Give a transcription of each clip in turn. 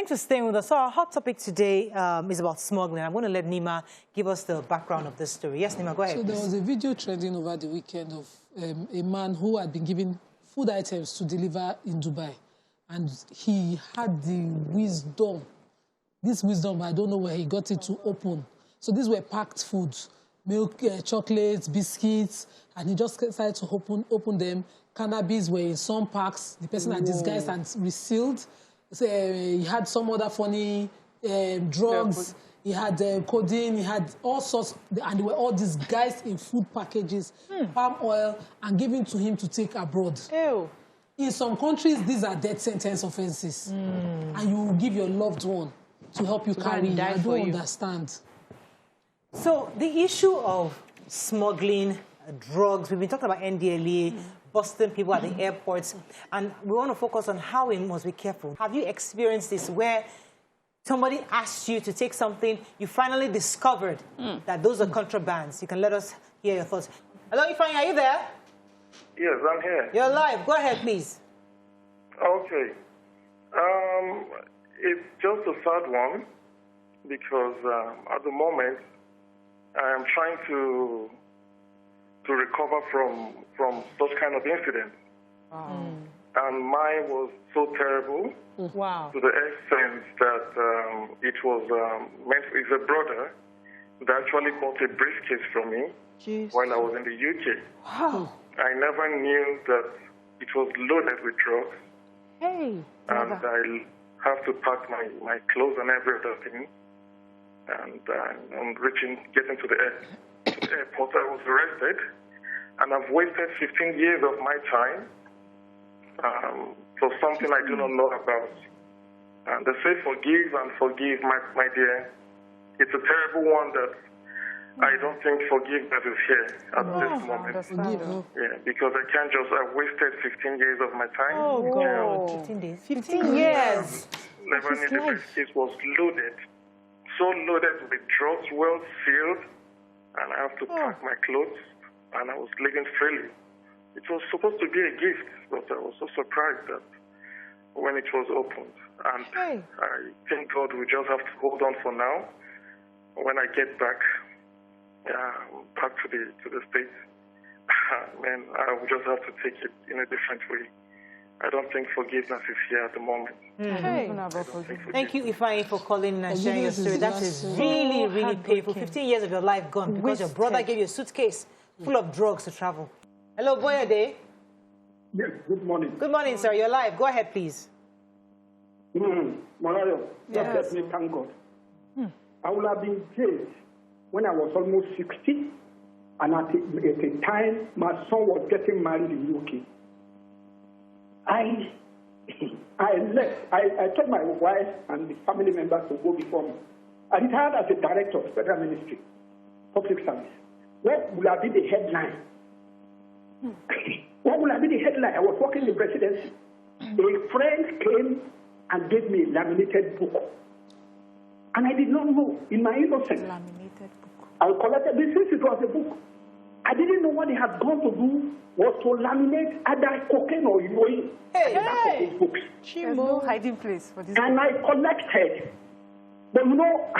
Thanks for staying with us. So our hot topic today is about smuggling. I'm going to let Nima give us the background of this story. Yes, Nima, go ahead. So there was a video trending over the weekend of a man who had been given food items to deliver in Dubai. And he had the wisdom, I don't know where he got it to open. So these were packed foods, milk, chocolates, biscuits, and he just decided to open them. Cannabis were in some packs. The person had disguised and resealed. So, he had some other funny drugs. He had codeine. He had all sorts, and they were all disguised in food packages, palm oil, and given to him to take abroad. Ew. In some countries, these are death sentence offenses, and you will give your loved one to help you carry. I don't understand. So the issue of smuggling drugs, we've been talking about NDLEA, busting people at the airports, and we want to focus on how we must be careful. Have you experienced this where somebody asked you to take something, you finally discovered that those are contrabands? You can let us hear your thoughts. Hello, Ifeanyi, are you there? Yes, I'm here. You're live. Go ahead, please. Okay. It's just a sad one because at the moment I am trying to recover from such kind of incident. Wow. And mine was so terrible to the extent that it was it's a brother that actually bought a briefcase from me while I was in the UK. Wow. I never knew that it was loaded with drugs. Hey. And I have to pack my clothes and every other thing. And on getting to the airport, I was arrested. And I've wasted 15 years of my time for something I do not know about. And they say forgive and forgive, my dear. It's a terrible one that I don't think forgiveness is here at this moment. Yeah, because I wasted 15 years of my time. Oh, God. 15 days. 15 years. Never knew the briefcase was loaded. So loaded with drugs, well sealed. And I have to pack my clothes. And I was living freely. It was supposed to be a gift, but I was so surprised that when it was opened. And I think God will just have to hold on for now. When I get back to the States, man, I will just have to take it in a different way. I don't think forgiveness is here at the moment. Thank you, Ifeanyi, for calling and sharing your story. That is really, really painful. 15 years of your life gone because your brother gave you a suitcase full of drugs to travel. Hello, Boyade. Yes, good morning. Good morning, sir. You're live. Go ahead, please. Mario, just let me thank God. I would have been jailed when I was almost 60, and at a time my son was getting married in UK. I left. I told my wife and the family members to go before me. I retired as a director of Federal Ministry, Public Service. What would have been the headline? What would have been the headline? I was working in the presidency. A friend came and gave me a laminated book. And I did not know, in my innocence. Laminated book. I collected this since it was a book. I didn't know what they had gone to do was to laminate either cocaine or heroin. Hey. Books. There's no hiding place for this. And I collected. But you know,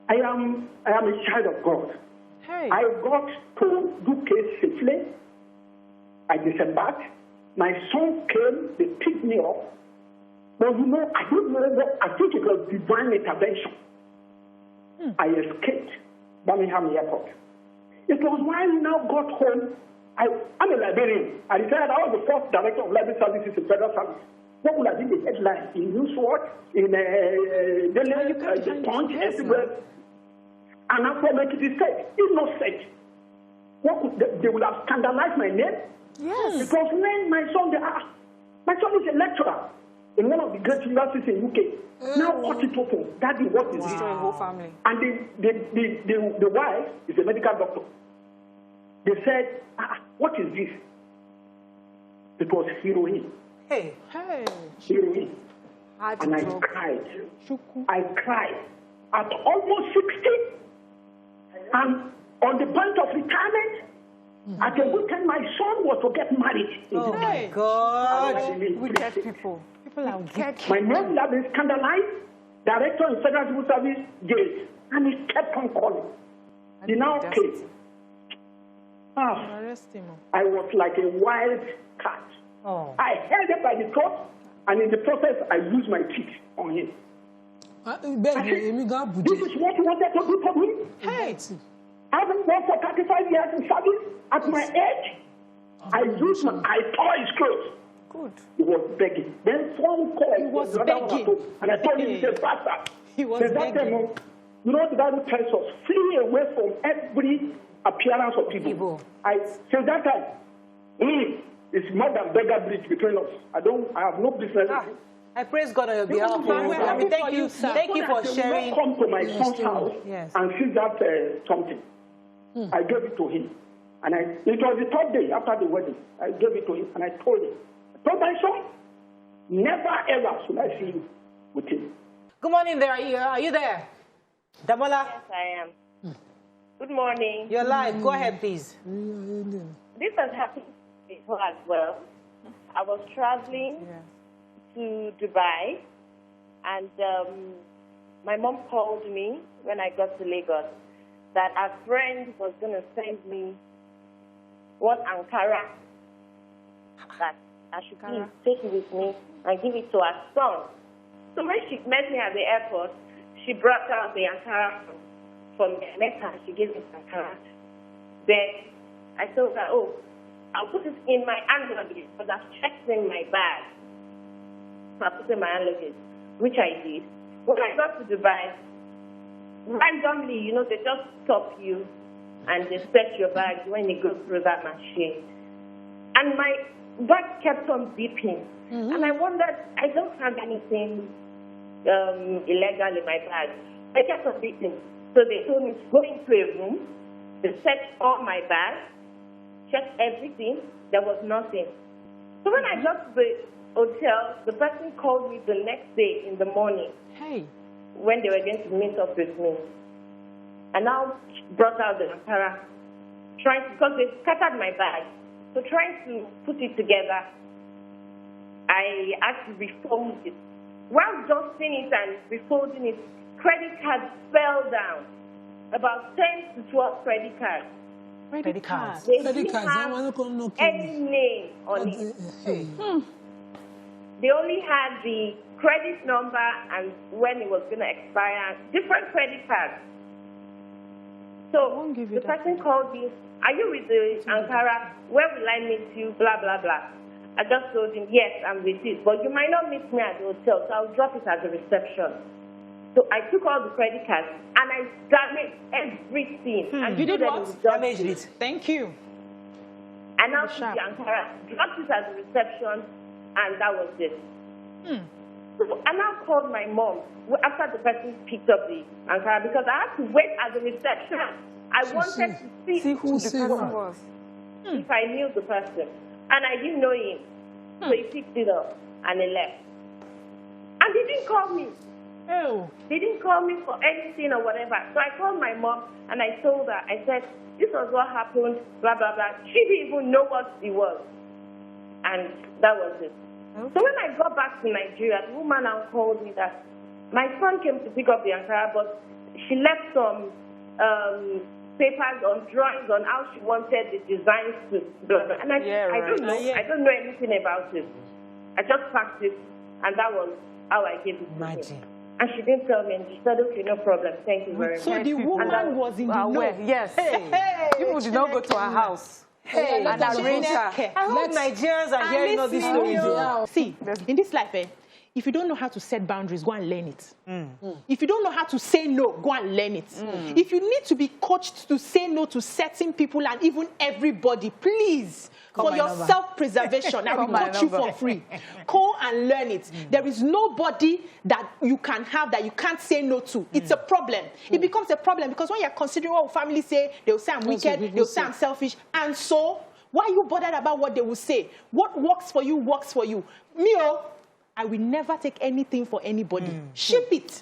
I am a child of God. Hey. I got to UK safely. I disembarked. My son came, they picked me up. But you know, I don't know what, I think it was divine intervention. I escaped Birmingham Airport. It was when I now got home. I'm a librarian. I retired. I was the first director of library services in Federal Service. What would have been the headline in Newswatch, in the Punch, everywhere? And I'm from Ekiti State, innocent. What could they would have scandalized my name? Yes. Because when my son is a lecturer in one of the great universities in UK. Now cut it open. Daddy, what is this? Whole family. And the wife is a medical doctor. They said, what is this? It was heroin. Hey. Heroin. And I cried. I cried. At almost 60, and on the point of retirement, at the weekend, my son was to get married. Oh, my God. Wicked people. People are wicked. My mom had been scandalized, director in Federal Civil Service jail, and he kept on calling. He now came. Arrest him. I was like a wild cat. Oh. I held him by the throat, and in the process, I used my teeth on him. I said, this is what you wanted to do for me? Hey. Having worked for 35 years in service, at my age, I tore his clothes. Good. He was begging. Then phone call. He was begging. And I told him, he said, Pastor, he was begging. You know, the Bible tells us, flee away from every appearance of evil. Since that time, it's more than beggar bridge between us. I have no business. I praise God on your behalf. Thank you for sharing. I come to my son's house and see that something. I gave it to him. And it was the third day after the wedding. I gave it to him and I told him, my son, never ever should I see you with him. Good morning there. Are you there? Damola? Yes, I am. Good morning. You're live. Go ahead, please. This has happened before as well. I was traveling to Dubai, and my mom called me when I got to Lagos that a friend was going to send me one Ankara that I should please take it with me and give it to her son. So when she met me at the airport, she brought out the Ankara from me. I met her, she gave me the Ankara. Then I told her, I'll put it in my hand luggage because I've checked in my bag. So I put it in my hand luggage, which I did. When I got to Dubai, randomly, they just stop you and they search your bag when you go through that machine. And my bag kept on beeping. And I wondered, I don't have anything illegal in my bag. I kept on beeping. So they told me to go into a room. They searched all my bags, checked everything. There was nothing. So when I got to the hotel, the person called me the next day in the morning. Hey. When they were going to meet up with me. And now brought out the Ankara, because they scattered my bag. So trying to put it together, I had to refold it. While dusting it and refolding it, credit cards fell down. About 10 to 12 credit cards. Credit cards. They didn't have any name on it. They only had the credit number and when it was going to expire, different credit cards. So the person called me, are you with the Ankara? Where will I meet you? Blah, blah, blah. I just told him, yes, I'm with it. But you might not meet me at the hotel, so I'll drop it at the reception. So I took all the credit cards and I damaged everything. And you did what? Damaged it. Thank you. And now took the Ankara, dropped it at the reception, and that was it. So I now called my mom after the person picked up the Ankara because I had to wait at the reception. I wanted to see who the person was. If I knew the person. And I didn't know him. So he picked it up and he left. And they didn't call me. Oh. They didn't call me for anything or whatever. So I called my mom and I told her, I said, this was what happened, blah, blah, blah. She didn't even know what it was. And that was it. Okay. So when I got back to Nigeria, the woman now called me that my son came to pick up the Ankara, but she left some papers on drawings on how she wanted the designs to blah, blah. And I don't know. I don't know anything about it. I just packed it, and that was how I gave it to her. And she didn't tell me, and she said, okay, no problem. Thank you very much. So the woman was in the know. Yes. Hey. People did not go to her house. Hey, and arrange her. I hope Nigerians are hearing all these stories. See, in this life, if you don't know how to set boundaries, go and learn it. If you don't know how to say no, go and learn it. If you need to be coached to say no to certain people and even everybody, please, for your self-preservation, I will coach you for free. Go and learn it. There is nobody that you can have that you can't say no to. It's a problem. It becomes a problem because when you're considering what family say, they'll say I'm wicked, they'll say I'm selfish. And so, why are you bothered about what they will say? What works for you, works for you. Me, I will never take anything for anybody. Ship it.